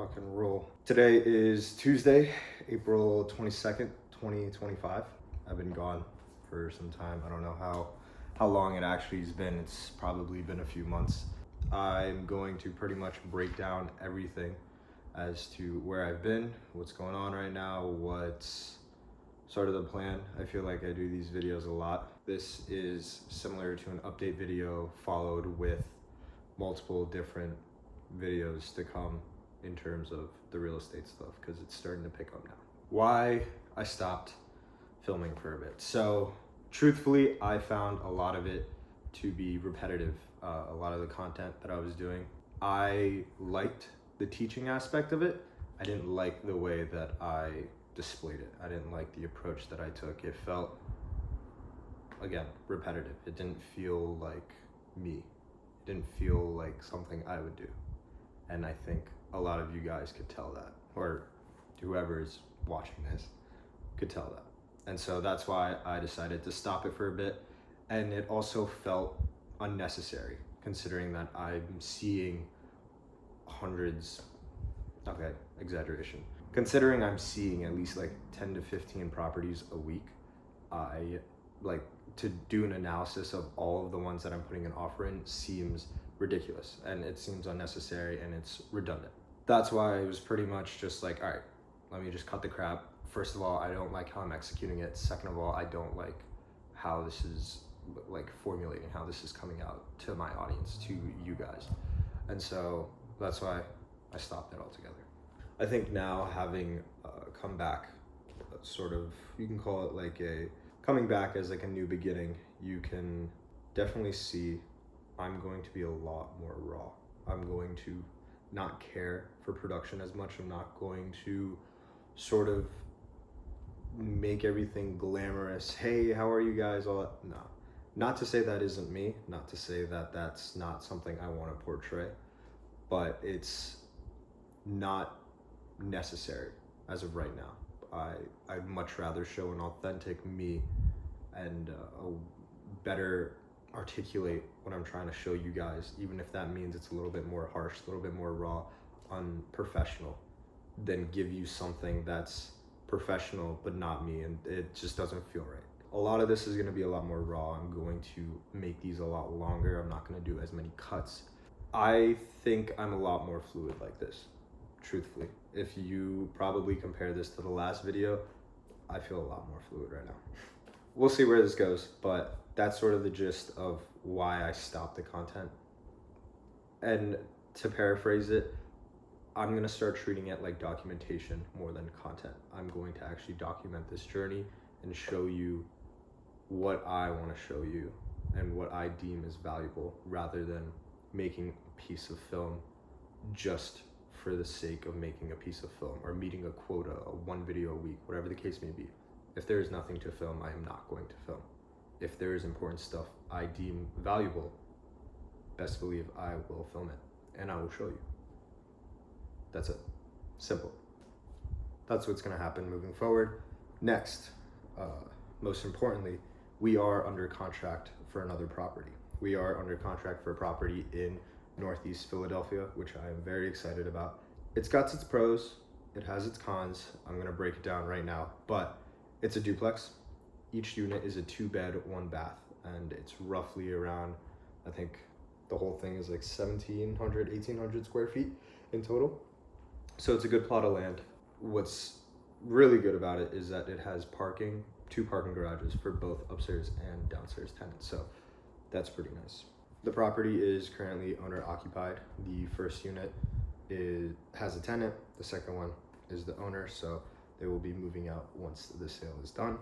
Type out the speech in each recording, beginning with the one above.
rock and roll. Today is Tuesday, April 22nd, 2025. I've been gone for some time. I don't know how long it actually has been. It's probably been a few months. I'm going to pretty much break down everything as to where I've been, what's going on right now, what's sort of the plan. I feel like I do these videos a lot. This is similar to an update video followed with multiple different videos to come in terms of the real estate stuff, because it's starting to pick up now. Why I stopped filming for a bit. So truthfully, I found a lot of it to be repetitive. A lot of the content that I was doing, I liked the teaching aspect of it. I didn't like the way that I displayed it. I didn't like the approach that I took. It felt, again, repetitive. It didn't feel like me. It didn't feel like something I would do. And I think a lot of you guys could tell that, or whoever is watching this could tell that. And so that's why I decided to stop it for a bit. And it also felt unnecessary, considering that I'm seeing hundreds, okay, exaggeration. Considering I'm seeing at least like 10 to 15 properties a week, I like to do an analysis of all of the ones that I'm putting an offer in seems ridiculous, and it seems unnecessary, and it's redundant. That's why it was pretty much just like, all right, let me just cut the crap. First of all, I don't like how I'm executing it. Second of all, I don't like how this is like formulating, how this is coming out to my audience, to you guys. And so that's why I stopped it altogether. I think now having come back, sort of, you can call it like coming back as like a new beginning, you can definitely see I'm going to be a lot more raw. I'm going to not care for production as much. I'm not going to sort of make everything glamorous. Hey, how are you guys? All that. No. Not to say that isn't me, not to say that that's not something I want to portray, but it's not necessary as of right now. I'd much rather show an authentic me and better articulate what I'm trying to show you guys, even if that means it's a little bit more harsh, a little bit more raw, unprofessional, than give you something that's professional but not me, and it just doesn't feel right. A lot of this is going to be a lot more raw. I'm going to make these a lot longer. I'm not going to do as many cuts. I think I'm a lot more fluid like this, truthfully. If you probably compare this to the last video, I feel a lot more fluid right now. We'll see where this goes, but that's sort of the gist of why I stopped the content. And to paraphrase it, I'm going to start treating it like documentation more than content. I'm going to actually document this journey and show you what I want to show you and what I deem is valuable, rather than making a piece of film just for the sake of making a piece of film or meeting a quota, one video a week, whatever the case may be. If there is nothing to film, I am not going to film. If there is important stuff I deem valuable, best believe I will film it and I will show you. That's it. Simple. That's what's going to happen moving forward. Next, most importantly, we are under contract for another property. We are under contract for a property in Northeast Philadelphia, which I am very excited about. It's got its pros, it has its cons. I'm going to break it down right now, but it's a duplex. Each unit is a 2-bed, 1-bath, and it's roughly around, I think the whole thing is like 1,700, 1,800 square feet in total. So it's a good plot of land. What's really good about it is that it has parking, 2 parking garages for both upstairs and downstairs tenants. So that's pretty nice. The property is currently owner occupied. The first unit has a tenant. The second one is the owner. So they will be moving out once the sale is done.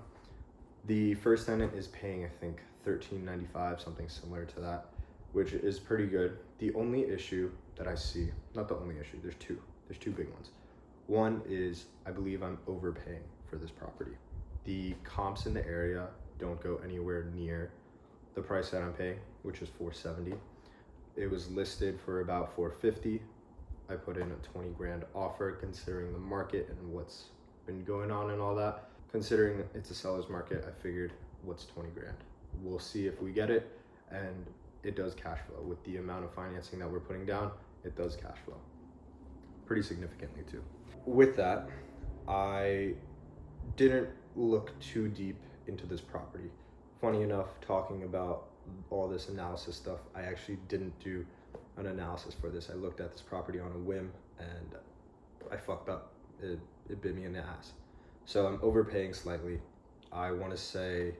The first tenant is paying, I think, $13.95, something similar to that, which is pretty good. The only issue that I see, not the only issue, there's two big ones. One is I believe I'm overpaying for this property. The comps in the area don't go anywhere near the price that I'm paying, which is $470. It was listed for about $450. I put in a 20 grand offer, considering the market and what's been going on and all that. Considering it's a seller's market, I figured, what's 20 grand? We'll see if we get it, and it does cash flow. With the amount of financing that we're putting down, it does cash flow. pretty significantly too. With that, I didn't look too deep into this property. Funny enough, talking about all this analysis stuff, I actually didn't do an analysis for this. I looked at this property on a whim and I fucked up. It bit me in the ass. So I'm overpaying slightly. I want to say,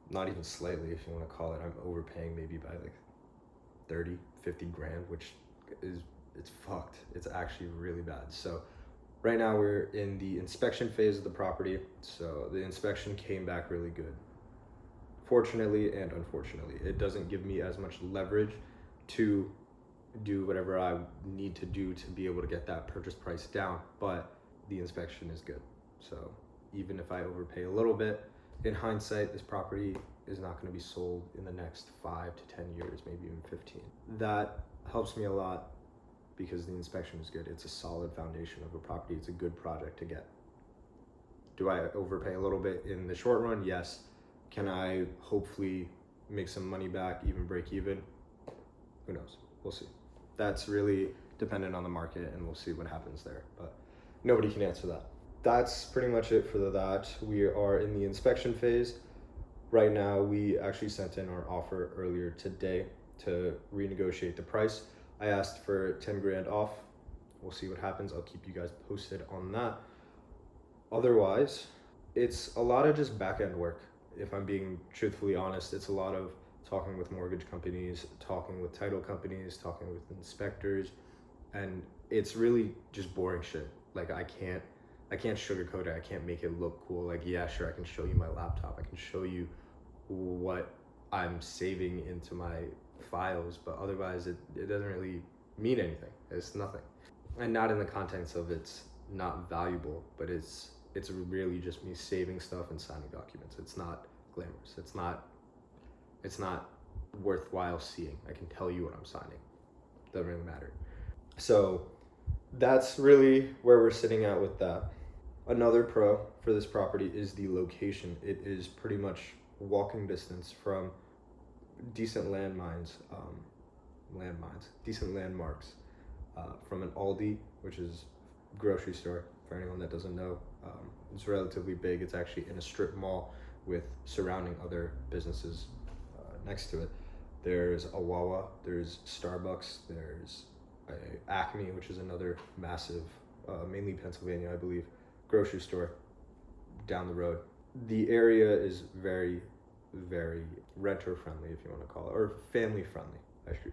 not even slightly if you want to call it, I'm overpaying maybe by like 30, 50 grand, which it's fucked. It's actually really bad. So right now we're in the inspection phase of the property. So the inspection came back really good. Fortunately and unfortunately, it doesn't give me as much leverage to do whatever I need to do to be able to get that purchase price down, but the inspection is good. So even if I overpay a little bit, in hindsight, this property is not going to be sold in the next 5 to 10 years, maybe even 15. That helps me a lot because the inspection is good. It's a solid foundation of a property. It's a good project to get. Do I overpay a little bit in the short run? Yes. Can I hopefully make some money back, even break even? Who knows? We'll see. That's really dependent on the market, and we'll see what happens there. But nobody can answer that. That's pretty much it for that. We are in the inspection phase. Right now, we actually sent in our offer earlier today to renegotiate the price. I asked for 10 grand off. We'll see what happens. I'll keep you guys posted on that. Otherwise, it's a lot of just back-end work. If I'm being truthfully honest, it's a lot of talking with mortgage companies, talking with title companies, talking with inspectors, and it's really just boring shit. Like I can't sugarcoat it. I can't make it look cool. Like, yeah, sure, I can show you my laptop. I can show you what I'm saving into my files, but otherwise it doesn't really mean anything. It's nothing. And not in the context of it's not valuable, but it's really just me saving stuff and signing documents. It's not glamorous. It's not worthwhile seeing. I can tell you what I'm signing. Doesn't really matter. So that's really where we're sitting at with that. Another pro for this property is the location. It is pretty much walking distance from decent decent landmarks, from an Aldi, which is grocery store for anyone that doesn't know. It's relatively big. It's actually in a strip mall with surrounding other businesses next to it. There's a Wawa, there's Starbucks, there's a Acme, which is another massive, mainly Pennsylvania, I believe, grocery store down the road. The area is very, very renter friendly, if you want to call it, or family friendly.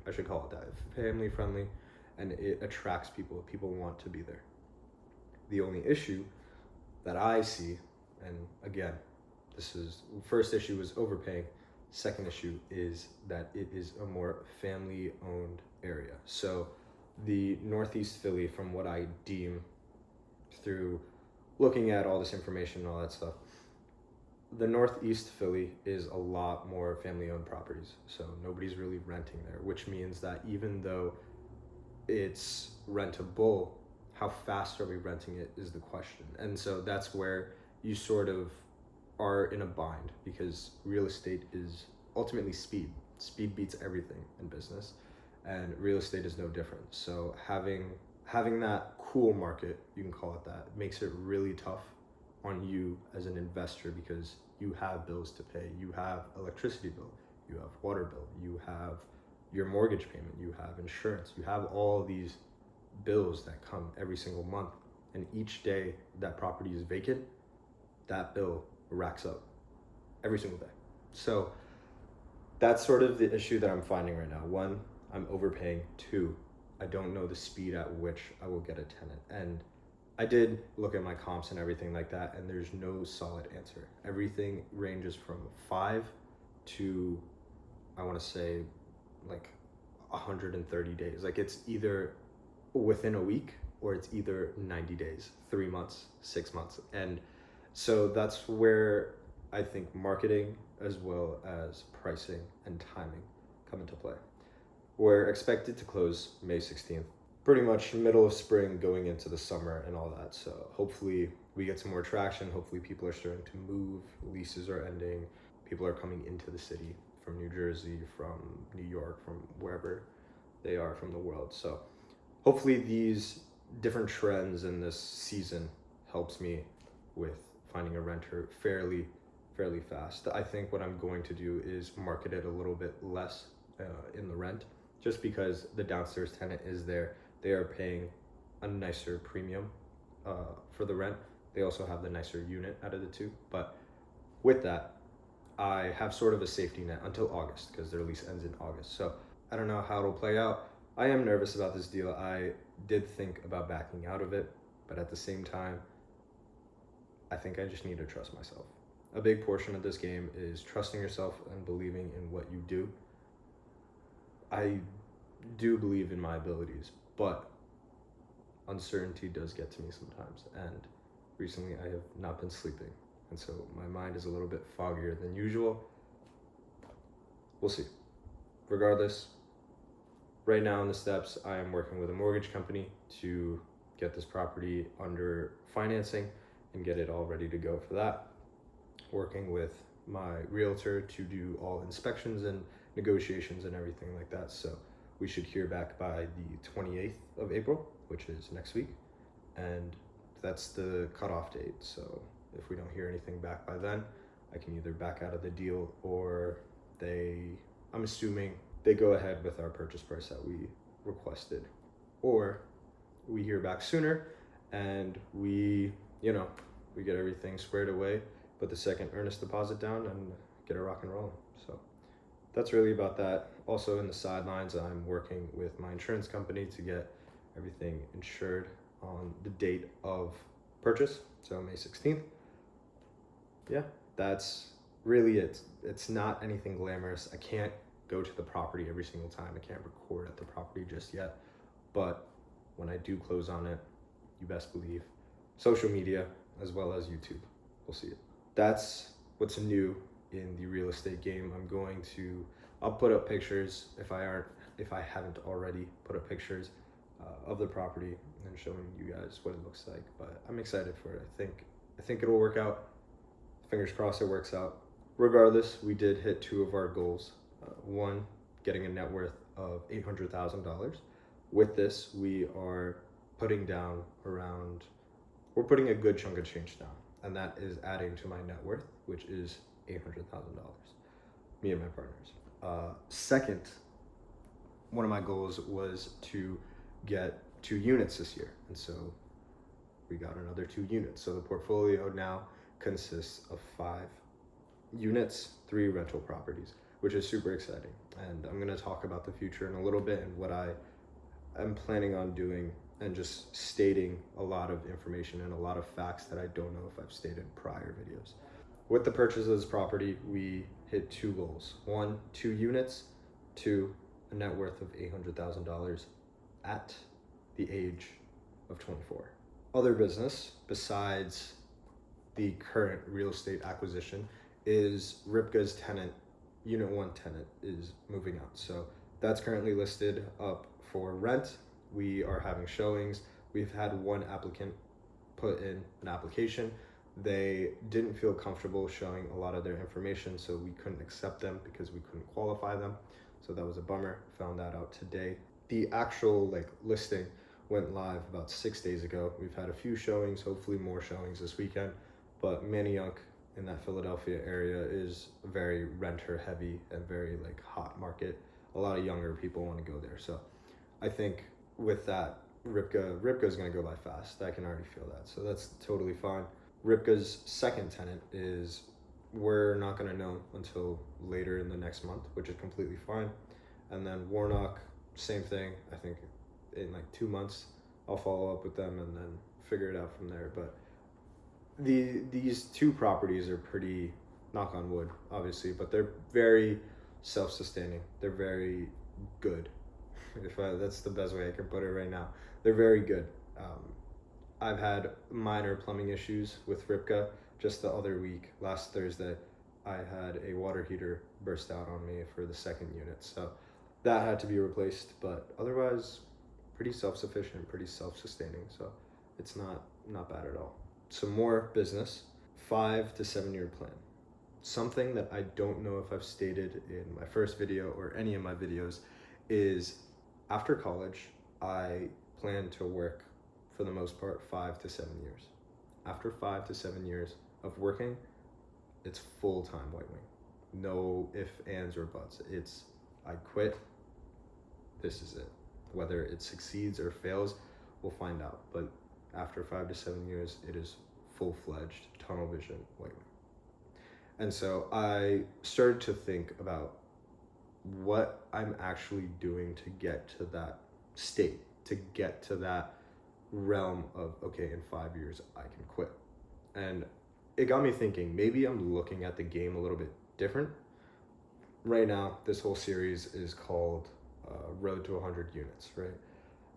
I should call it that. Family friendly, and it attracts people. People want to be there. The only issue that I see, and again, first issue is overpaying. Second issue is that it is a more family-owned area. So the Northeast Philly, from what I deem through looking at all this information and all that stuff, the Northeast Philly is a lot more family-owned properties. So nobody's really renting there, which means that even though it's rentable, how fast are we renting it is the question. And so that's where you sort of are in a bind, because real estate is ultimately speed. Speed beats everything in business, and real estate is no different. So having that cool market, you can call it that, makes it really tough on you as an investor, because you have bills to pay. You have electricity bill, you have water bill, you have your mortgage payment, you have insurance, you have all these bills that come every single month, and each day that property is vacant, that bill racks up every single day. So that's sort of the issue that I'm finding right now. One, I'm overpaying. Two, I don't know the speed at which I will get a tenant. And I did look at my comps and everything like that, and there's no solid answer. Everything ranges from 5 to, I want to say, like 130 days. Like it's either within a week or it's either 90 days, 3 months, 6 months. And so that's where I think marketing as well as pricing and timing come into play. We're expected to close May 16th, pretty much middle of spring going into the summer and all that. So hopefully we get some more traction. Hopefully people are starting to move, leases are ending, people are coming into the city from New Jersey, from New York, from wherever they are from the world. So hopefully these different trends in this season helps me with finding a renter fairly fast. I think what I'm going to do is market it a little bit less in the rent, just because the downstairs tenant is there. They are paying a nicer premium for the rent. They also have the nicer unit out of the two. But with that, I have sort of a safety net until August, because their lease ends in August. So I don't know how it'll play out. I am nervous about this deal. I did think about backing out of it, but at the same time, I think I just need to trust myself. A big portion of this game is trusting yourself and believing in what you do. I do believe in my abilities, but uncertainty does get to me sometimes. And recently I have not been sleeping. And so my mind is a little bit foggier than usual. We'll see. Regardless, right now in the steps, I am working with a mortgage company to get this property under financing and get it all ready to go for that. Working with my realtor to do all inspections and negotiations and everything like that. So we should hear back by the 28th of April, which is next week. And that's the cutoff date. So if we don't hear anything back by then, I can either back out of the deal, or I'm assuming they go ahead with our purchase price that we requested, or we hear back sooner and we get everything squared away, put the second earnest deposit down and get it rock and rolling. So that's really about that. Also in the sidelines, I'm working with my insurance company to get everything insured on the date of purchase, so May 16th. Yeah, that's really it. It's not anything glamorous. I can't go to the property every single time. I can't record at the property just yet. But when I do close on it, you best believe social media as well as YouTube will see it. That's what's new in the real estate game. I'll put up pictures if I haven't already put up pictures of the property and showing you guys what it looks like. But I'm excited for it. I think it'll work out. Fingers crossed it works out. Regardless, we did hit two of our goals. One, getting a net worth of $800,000. With this, we are putting a good chunk of change down, and that is adding to my net worth, which is $800,000. Me and my partners. Second, one of my goals was to get 2 units this year, and so we got another 2 units. So the portfolio now consists of 5 units, 3 rental properties, which is super exciting. And I'm going to talk about the future in a little bit and what I am planning on doing, and just stating a lot of information and a lot of facts that I don't know if I've stated in prior videos. With the purchase of this property, we hit 2 goals. 1, 2 units. 2, a net worth of $800,000 at the age of 24. Other business besides the current real estate acquisition is Ripka's tenant, Unit 1 tenant, is moving out. So that's currently listed up for rent. We are having showings. We've had one applicant put in an application. They didn't feel comfortable showing a lot of their information, so we couldn't accept them because we couldn't qualify them. So that was a bummer. Found that out today. The actual listing went live about 6 days ago. We've had a few showings, hopefully more showings this weekend. But Manayunk in that Philadelphia area is very renter heavy and very hot market. A lot of younger people want to go there. So I think with that, Ripka's going to go by fast. I can already feel that. So that's totally fine. Ripka's second tenant we're not going to know until later in the next month, which is completely fine. And then Warnock, same thing. I think in 2 months, I'll follow up with them and then figure it out from there. But these 2 properties are pretty, knock on wood, obviously, but they're very self-sustaining. They're very good. That's the best way I can put it right now. They're very good. I've had minor plumbing issues with Ripka. Just the other week, last Thursday, I had a water heater burst out on me for the second unit. So that had to be replaced, but otherwise pretty self-sufficient, pretty self-sustaining. So it's not bad at all. Some more business, 5 to 7 year plan. Something that I don't know if I've stated in my first video or any of my videos is after college, I plan to work for the most part, 5 to 7 years. After 5 to 7 years of working, it's full-time white wing. No ifs, ands, or buts. It's, I quit, this is it. Whether it succeeds or fails, we'll find out. But after 5 to 7 years, it is full-fledged, tunnel vision white wing. And so I started to think about what I'm actually doing to get to that state, to get to that realm of, okay, in 5 years, I can quit. And it got me thinking, maybe I'm looking at the game a little bit different. Right now, this whole series is called Road to 100 Units, right?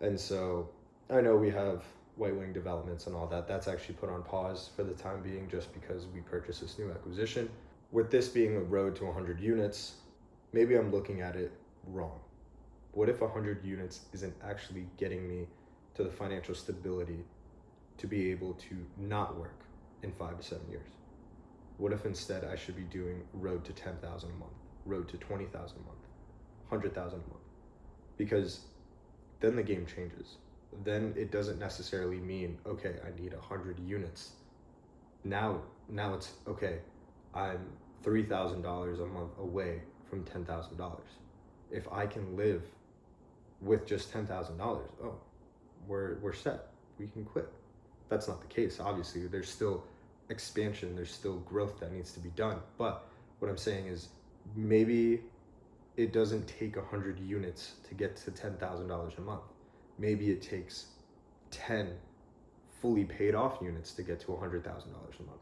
And so I know we have white wing developments and all that. That's actually put on pause for the time being just because we purchased this new acquisition. With this being a road to 100 units, maybe I'm looking at it wrong. What if 100 units isn't actually getting me to the financial stability to be able to not work in 5 to 7 years? What if instead I should be doing road to 10,000 a month, road to 20,000 a month, 100,000 a month? Because then the game changes. Then it doesn't necessarily mean, okay, I need 100 units. Now it's, okay, I'm $3,000 a month away from $10,000. If I can live with just $10,000, oh, we're set. We can quit. That's not the case. Obviously, there's still expansion, there's still growth that needs to be done. But what I'm saying is, maybe it doesn't take 100 units to get to $10,000 a month. Maybe it takes 10 fully paid off units to get to $100,000 a month.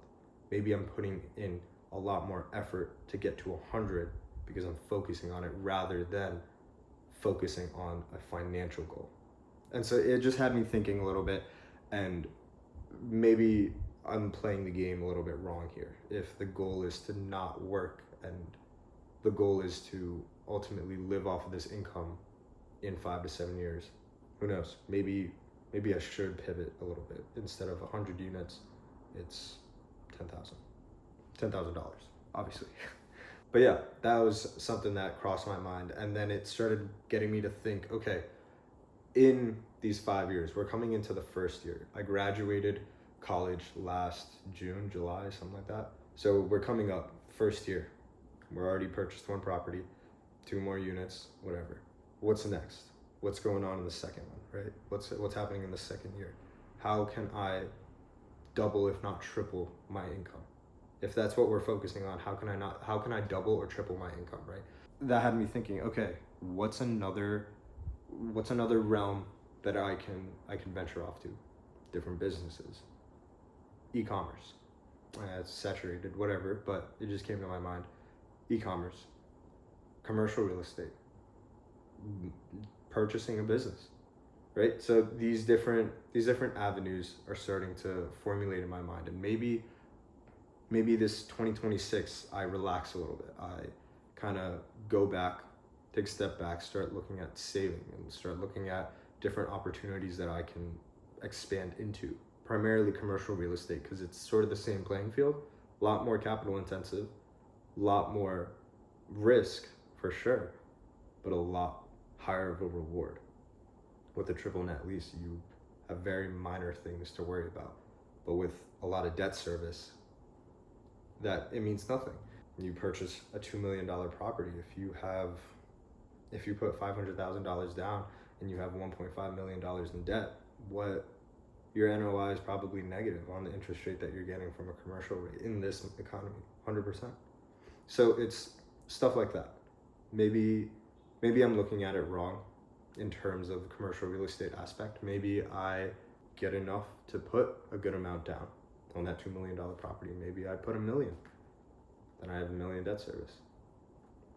Maybe I'm putting in a lot more effort to get to 100 because I'm focusing on it rather than focusing on a financial goal. And so it just had me thinking a little bit, and maybe I'm playing the game a little bit wrong here. If the goal is to not work and the goal is to ultimately live off of this income in 5 to 7 years, who knows? Maybe I should pivot a little bit. Instead of 100 units, it's $10,000, obviously. But yeah, that was something that crossed my mind. And then it started getting me to think, okay, in these 5 years, we're coming into the first year. I graduated college last June, July, something like that. So we're coming up, first year. We're already purchased 1 property, 2 more units, whatever. What's next? What's going on in the second one, right? What's happening in the second year? How can I double, if not triple, my income? If that's what we're focusing on, how can I double or triple my income, right? That had me thinking, okay, what's another realm that I can venture off to? Different businesses, e-commerce. It's saturated, whatever, but it just came to my mind. E-commerce, commercial real estate, purchasing a business, right? So these different avenues are starting to formulate in my mind, and maybe this 2026 I relax a little bit. I kind of go back, take a step back, start looking at saving and start looking at different opportunities that I can expand into, primarily commercial real estate, because it's sort of the same playing field, a lot more capital intensive, a lot more risk for sure, but a lot higher of a reward. With a triple net lease, you have very minor things to worry about, but with a lot of debt service, that it means nothing. You purchase a $2 million property. If you put $500,000 down and you have $1.5 million in debt, your NOI is probably negative on the interest rate that you're getting from a commercial rate in this economy, 100%. So it's stuff like that. Maybe I'm looking at it wrong in terms of the commercial real estate aspect. Maybe I get enough to put a good amount down on that $2 million property. Maybe I put $1 million, then I have $1 million debt service.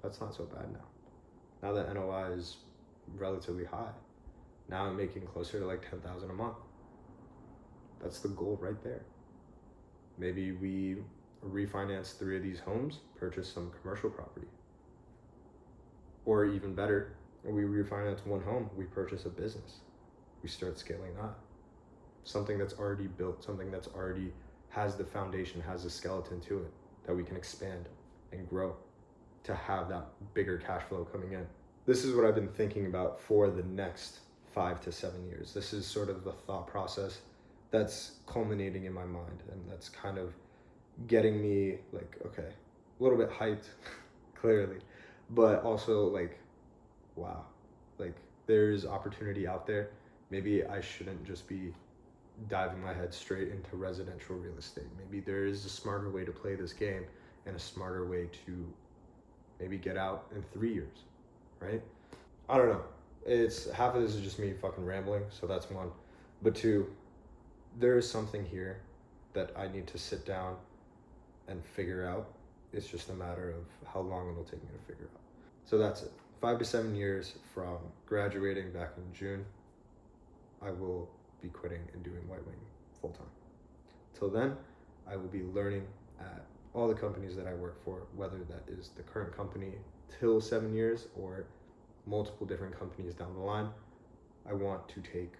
That's not so bad now. Now that NOI is relatively high, now I'm making closer to like $10,000 a month. That's the goal right there. Maybe we refinance 3 of these homes, purchase some commercial property. Or even better, we refinance 1 home, we purchase a business. We start scaling that. Something that's already built, something that's already has the foundation, has a skeleton to it, that we can expand and grow to have that bigger cash flow coming in. This is what I've been thinking about for the next 5 to 7 years. This is sort of the thought process that's culminating in my mind, and that's kind of getting me like, okay, a little bit hyped, clearly, but also like, wow, like there's opportunity out there. Maybe I shouldn't just be diving my head straight into residential real estate. Maybe there is a smarter way to play this game and a smarter way to maybe get out in 3 years, right? I don't know. It's half of this is just me fucking rambling, so that's one. But two, there is something here that I need to sit down and figure out. It's just a matter of how long it'll take me to figure out. So that's it. 5 to 7 years from graduating back in June, I will be quitting and doing White Wing full time. Till then, I will be learning at all the companies that I work for, whether that is the current company till 7 years or multiple different companies down the line. I want to take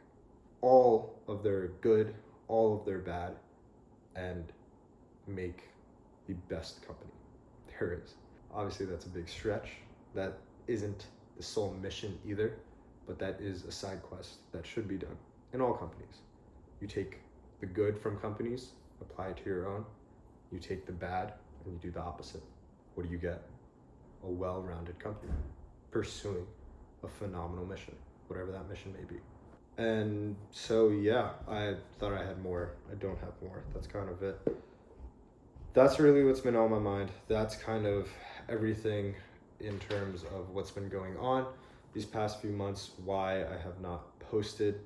all of their good, all of their bad, and make the best company there is. Obviously, that's a big stretch. That isn't the sole mission either, but that is a side quest that should be done in all companies. You take the good from companies, apply it to your own. You take the bad and you do the opposite. What do you get? A well-rounded company pursuing a phenomenal mission, whatever that mission may be. And so, yeah, I thought I had more. I don't have more. That's kind of it. That's really what's been on my mind. That's kind of everything in terms of what's been going on these past few months, why I have not posted,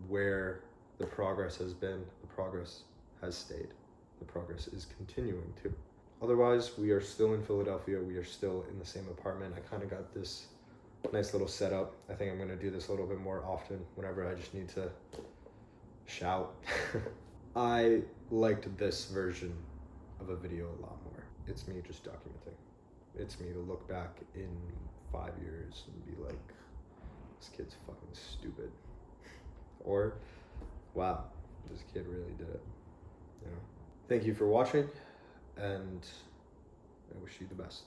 where the progress has been. The progress has stayed. The progress is continuing to. Otherwise, we are still in Philadelphia. We are still in the same apartment. I kind of got this nice little setup. I think I'm going to do this a little bit more often whenever I just need to shout. I liked this version of a video a lot more. It's me just documenting. It's me to look back in 5 years and be like, this kid's fucking stupid. Or, wow, this kid really did it. You know. Thank you for watching, and I wish you the best.